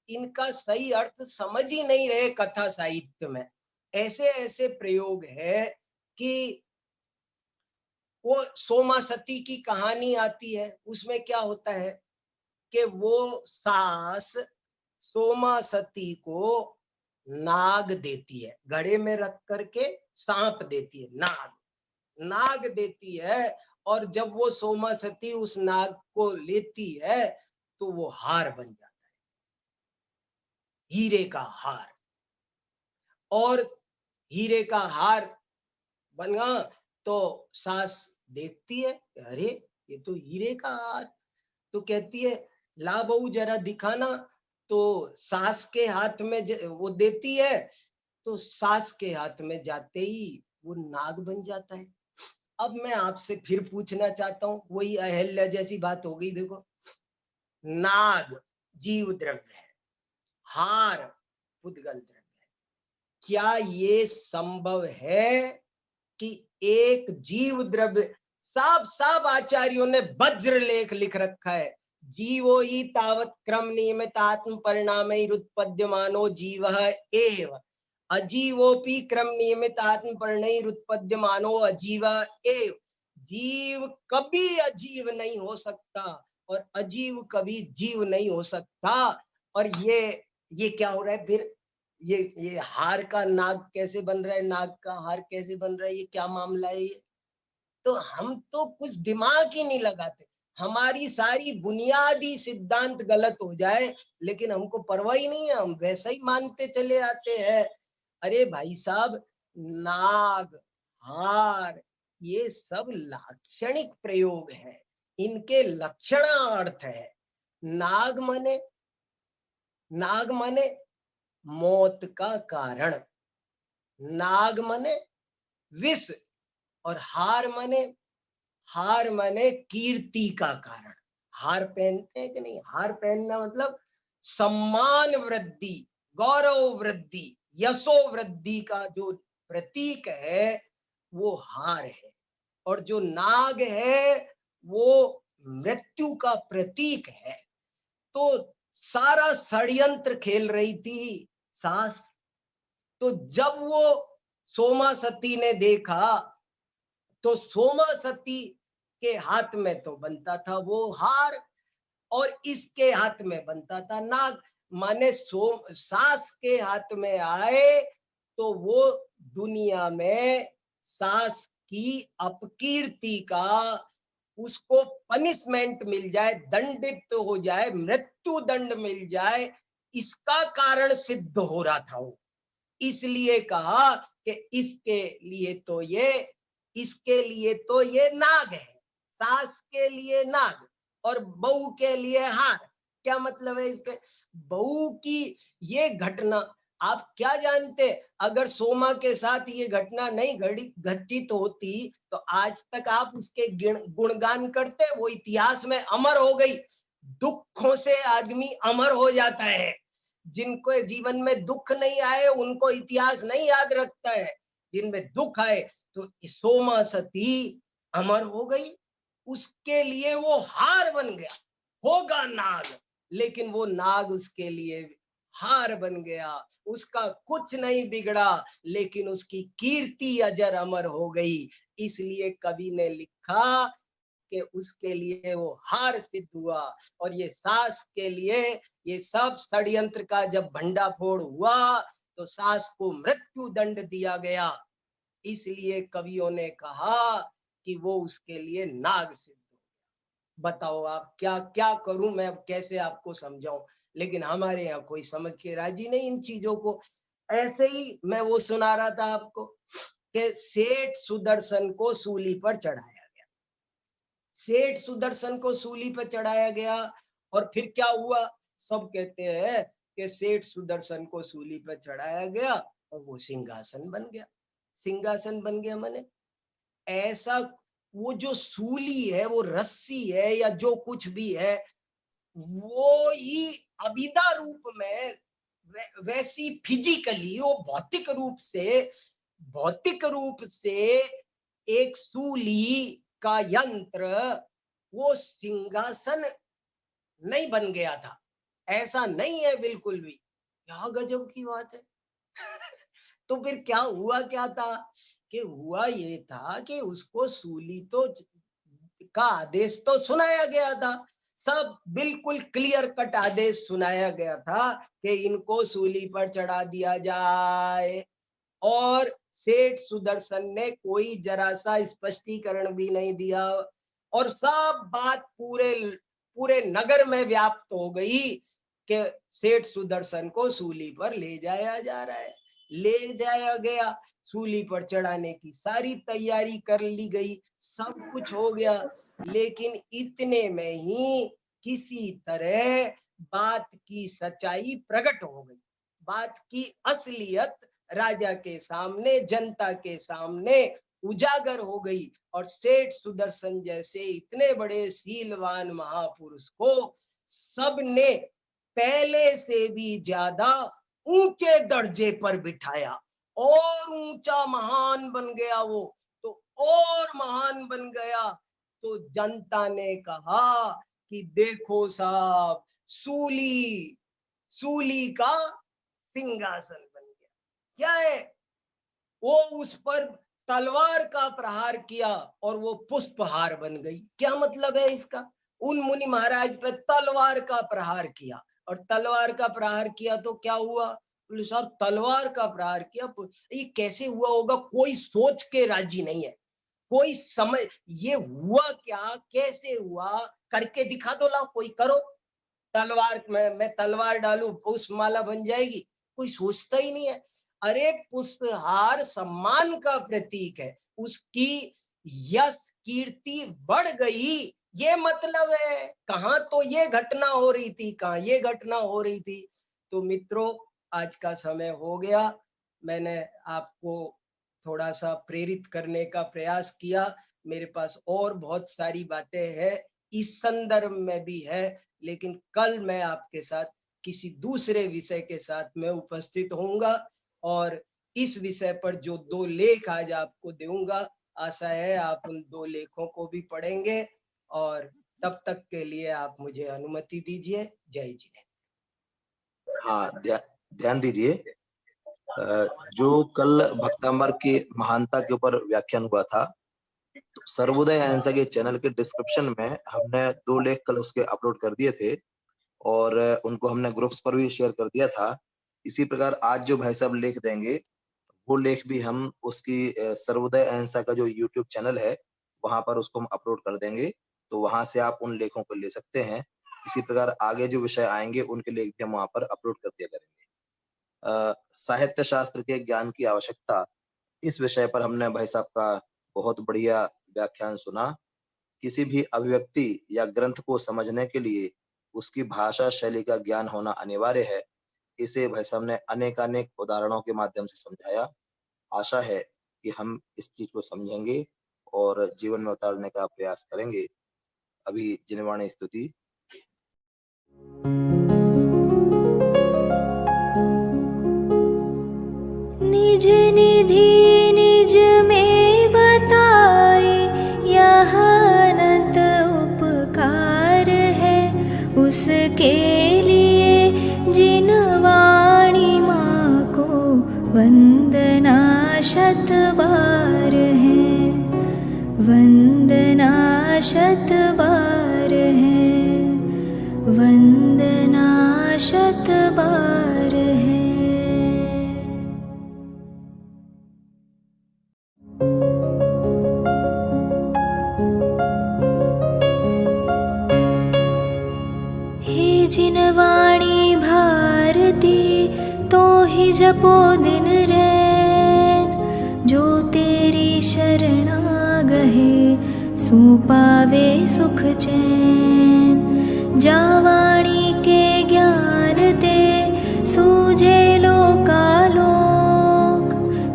इनका सही अर्थ समझ ही नहीं रहे। कथा साहित्य में ऐसे ऐसे प्रयोग है कि वो सोमा सती की कहानी आती है, उसमें क्या होता है कि वो सास सोमा सती को नाग देती है, घड़े में रख करके सांप देती है, नाग देती है। और जब वो सोमा सती उस नाग को लेती है तो वो हार बन जाता है, हीरे का हार। और हीरे का हार बना तो सास देखती है, अरे ये तो हीरे का हार। तो कहती है ला बहू जरा दिखाना। तो सास के हाथ में वो देती है, तो सास के हाथ में जाते ही वो नाग बन जाता है। अब मैं आपसे फिर पूछना चाहता हूँ, वही अहल्या जैसी बात हो गई। देखो नाग जीव द्रव्य है, हार पुद्गल द्रव्य है, क्या ये संभव है कि एक जीव द्रव्य, साफ साफ आचार्यों ने वज्र लेख लिख रखा है, जीवो ही तावत क्रम नियमित आत्म परिणाम उत्पद्यमानो जीव एव, अजीवोपि क्रम नियमित आत्म परिणय उत्पद्यमानो अजीव एव। जीव कभी अजीव नहीं हो सकता और अजीव कभी जीव नहीं हो सकता। और ये क्या हो रहा है फिर, ये हार का नाग कैसे बन रहा है, नाग का हार कैसे बन रहा है, ये क्या मामला है ये? तो हम तो कुछ दिमाग ही नहीं लगाते, हमारी सारी बुनियादी सिद्धांत गलत हो जाए लेकिन हमको परवाह ही नहीं है, हम वैसा ही मानते चले आते हैं। अरे भाई साहब, नाग, हार, ये सब लाक्षणिक प्रयोग है, इनके लक्षणार्थ है। नाग माने मौत का कारण, नाग माने विष, और हार माने कीर्ति का कारण। हार पहनते हैं कि नहीं? हार पहनना मतलब सम्मान वृद्धि, गौरव वृद्धि, यशो वृद्धि का जो प्रतीक है वो हार है। और जो नाग है वो मृत्यु का प्रतीक है। तो सारा षड्यंत्र खेल रही थी सास। तो जब वो सोमा सती ने देखा तो सोमा सती के हाथ में तो बनता था वो हार और इसके हाथ में बनता था नाग। माने सास के हाथ में आए तो वो दुनिया में सास की अपकीर्ति का उसको पनिशमेंट मिल जाए, दंडित हो जाए, मृत्यु दंड मिल जाए, इसका कारण सिद्ध हो रहा था वो। इसलिए कहा कि इसके लिए तो ये नाग है, सास के लिए नाग और बहू के लिए हार। क्या मतलब है इसके? बहू की ये घटना, आप क्या जानते, अगर सोमा के साथ ये घटना नहीं घटित होती तो आज तक आप उसके गुणगान करते, वो इतिहास में अमर हो गई। दुखों से आदमी अमर हो जाता है, जिनको जीवन में दुख नहीं आए उनको इतिहास नहीं याद रखता है, जिनमें दुख आए तो सोमा सती अमर हो गई, उसके लिए वो हार बन गया। होगा नाग, लेकिन वो नाग उसके लिए हार बन गया, उसका कुछ नहीं बिगड़ा, लेकिन उसकी कीर्ति अजर अमर हो गई। इसलिए कवि ने लिखा कि उसके लिए वो हार सिद्ध हुआ। और ये सास के लिए ये सब षड्यंत्र का जब भंडाफोड़ हुआ तो सास को मृत्यु दंड दिया गया। इसलिए कवियों ने कहा कि वो उसके लिए नाग सिद्ध हो गया। बताओ आप क्या क्या करूं मैं, अब कैसे आपको समझाऊं? लेकिन हमारे यहाँ कोई समझ के राजी नहीं इन चीजों को। ऐसे ही मैं वो सुना रहा था आपको कि सेठ सुदर्शन को सूली पर चढ़ाया गया, सेठ सुदर्शन को सूली पर चढ़ाया गया। और फिर क्या हुआ? सब कहते हैं कि सेठ सुदर्शन को सूली पर चढ़ाया गया और वो सिंहासन बन गया। सिंहासन बन गया माने ऐसा, वो जो सूली है, वो रस्सी है या जो कुछ भी है, वो ही अविदा रूप में वैसी फिजिकली, वो भौतिक रूप से एक सूली का यंत्र, वो सिंहासन नहीं बन गया था। ऐसा नहीं है बिल्कुल भी। क्या गजब की बात है। तो फिर क्या हुआ, क्या था कि हुआ ये था कि उसको सूली तो का आदेश तो सुनाया गया था, सब बिल्कुल क्लियर कट आदेश सुनाया गया था कि इनको सूली पर चढ़ा दिया जाए। और सेठ सुदर्शन ने कोई जरा सा स्पष्टीकरण भी नहीं दिया और सब बात पूरे नगर में व्याप्त हो गई कि सेठ सुदर्शन को सूली पर ले जाया जा रहा है। ले जाया गया, सूली पर चढ़ाने की सारी तैयारी कर ली गई, सब कुछ हो गया। लेकिन इतने में ही किसी तरह बात की सच्चाई प्रकट हो गई, बात की असलियत राजा के सामने, जनता के सामने उजागर हो गई। और सेठ सुदर्शन जैसे इतने बड़े शीलवान महापुरुष को सबने पहले से भी ज्यादा ऊंचे दर्जे पर बिठाया और ऊंचा महान बन गया वो, तो और महान बन गया। तो जनता ने कहा कि देखो साहब, सूली का सिंहासन बन गया। क्या है वो, उस पर तलवार का प्रहार किया और वो पुष्पहार बन गई। क्या मतलब है इसका? उन मुनि महाराज पे तलवार का प्रहार किया, और तलवार का प्रहार किया तो क्या हुआ? बोले साहब तलवार का प्रहार किया, ये कैसे हुआ होगा? कोई सोच के राजी नहीं है, कोई समझ, ये हुआ क्या, कैसे हुआ, करके दिखा दो, लाओ कोई करो। तलवार मैं तलवार डालूं पुष्पमाला बन जाएगी? कोई सोचता ही नहीं है। अरे पुष्पहार सम्मान का प्रतीक है, उसकी यश कीर्ति बढ़ गई, ये मतलब है। कहाँ तो ये घटना हो रही थी, कहाँ ये घटना हो रही थी। तो मित्रों, आज का समय हो गया, मैंने आपको थोड़ा सा प्रेरित करने का प्रयास किया। मेरे पास और बहुत सारी बातें हैं, इस संदर्भ में भी है, लेकिन कल मैं आपके साथ किसी दूसरे विषय के साथ में उपस्थित होऊंगा, और इस विषय पर जो 2 लेख आज आपको दूंगा, आशा है आप उन 2 लेखों को भी पढ़ेंगे। और तब तक के लिए आप मुझे अनुमति दीजिए। जय जिनेन्द्र। हाँ, ध्यान दीजिए, जो कल भक्तांबर की महानता के ऊपर व्याख्यान हुआ था, तो सर्वोदय अहिंसा के चैनल के डिस्क्रिप्शन में हमने 2 लेख कल उसके अपलोड कर दिए थे, और उनको हमने ग्रुप्स पर भी शेयर कर दिया था। इसी प्रकार आज जो भाई साहब लेख देंगे, वो लेख भी हम उसकी सर्वोदय अहिंसा का जो यूट्यूब चैनल है, वहां पर उसको हम अपलोड कर देंगे, तो वहां से आप उन लेखों को ले सकते हैं। इसी प्रकार आगे जो विषय आएंगे, उनके लेख भी हम वहां पर अपलोड कर दिया करेंगे। साहित्य शास्त्र के ज्ञान की आवश्यकता, इस विषय पर हमने भाई साहब का बहुत बढ़िया व्याख्यान सुना। किसी भी अभिव्यक्ति या ग्रंथ को समझने के लिए उसकी भाषा शैली का ज्ञान होना अनिवार्य है। इसे भाई साहब ने अनेकानेक उदाहरणों के माध्यम से समझाया। आशा है कि हम इस चीज को समझेंगे और जीवन में उतारने का प्रयास करेंगे। अभी जिनवाणी स्तुति। निज निधि निज में बताए, यह अनंत उपकार है उसके लिए जिन वाणी माँ को वंदना शत बार है, वंदना शत बार है, वंदना शत बार है। हे जिनवाणी भारती, तो ही जपो दिन रैन, जो तेरी शरणा गहे सो पावे सुख चैन। जा वाणी के ज्ञान ते सूझे लोकालोक,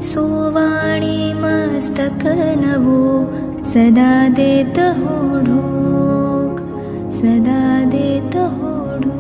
सो वाणी मस्तक नवो सदा देत हो ढोक, सदा देत हो ढोक।